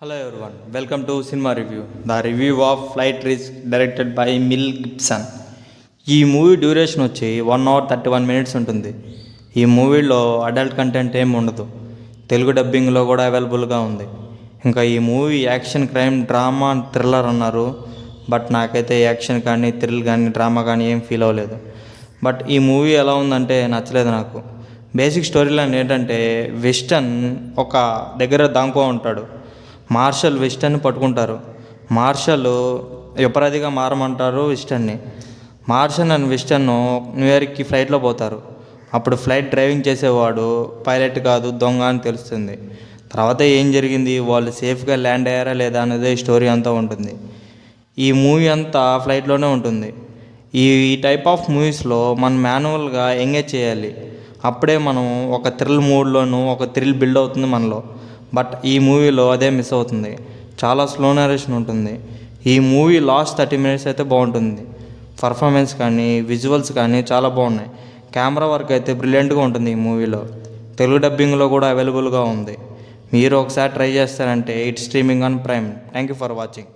Hello everyone, welcome to Cinema Review, the review of Flight Risk directed by Mel Gibson. ఈ movie duration వచ్చి 1 hour 31 minutes ఉంటుంది. ఈ మూవీలో adult content ఏమి ఉండదు. తెలుగు డబ్బింగ్లో కూడా అవైలబుల్గా ఉంది. ఇంకా ఈ movie action, crime, drama, thriller అన్నారు. బట్ నాకైతే యాక్షన్ కానీ, థ్రిల్ కానీ, డ్రామా కానీ ఏం ఫీల్ అవ్వలేదు. బట్ ఈ మూవీ ఎలా ఉందంటే నచ్చలేదు నాకు. బేసిక్ స్టోరీ లైన్ ఏంటంటే, వెస్టర్న్ ఒక దగ్గర దాంకో ఉంటాడు. మార్షల్ వెస్టర్న్ని పట్టుకుంటారు. మార్షల్ విపరీతంగా మారమంటారు వెస్టర్న్ని. మార్షల్ అండ్ వెస్టర్న్ న్యూయార్క్కి ఫ్లైట్లో పోతారు. అప్పుడు ఫ్లైట్ డ్రైవింగ్ చేసేవాడు పైలట్ కాదు, దొంగ అని తెలుస్తుంది. తర్వాత ఏం జరిగింది, వాళ్ళు సేఫ్గా ల్యాండ్ అయ్యారా లేదా అనేది స్టోరీ అంతా ఉంటుంది. ఈ మూవీ అంతా ఫ్లైట్లోనే ఉంటుంది. ఈ టైప్ ఆఫ్ మూవీస్లో మనం మాన్యువల్గా ఎంగేజ్ చేయాలి. అప్పుడే మనం ఒక థ్రిల్ మూడ్లోనూ ఒక థ్రిల్ బిల్డ్ అవుతుంది మనలో. బట్ ఈ మూవీలో అదే మిస్ అవుతుంది. చాలా స్లో నరేషన్ ఉంటుంది. ఈ మూవీ లాస్ట్ 30 minutes అయితే బాగుంటుంది. పర్ఫార్మెన్స్ కానీ, విజువల్స్ కానీ చాలా బాగున్నాయి. కెమెరా వర్క్ అయితే బ్రిలియంట్గా ఉంటుంది ఈ మూవీలో. తెలుగు డబ్బింగ్లో కూడా అవైలబుల్గా ఉంది. మీరు ఒకసారి ట్రై చేస్తారంటే it's streaming on prime. Thank you for watching.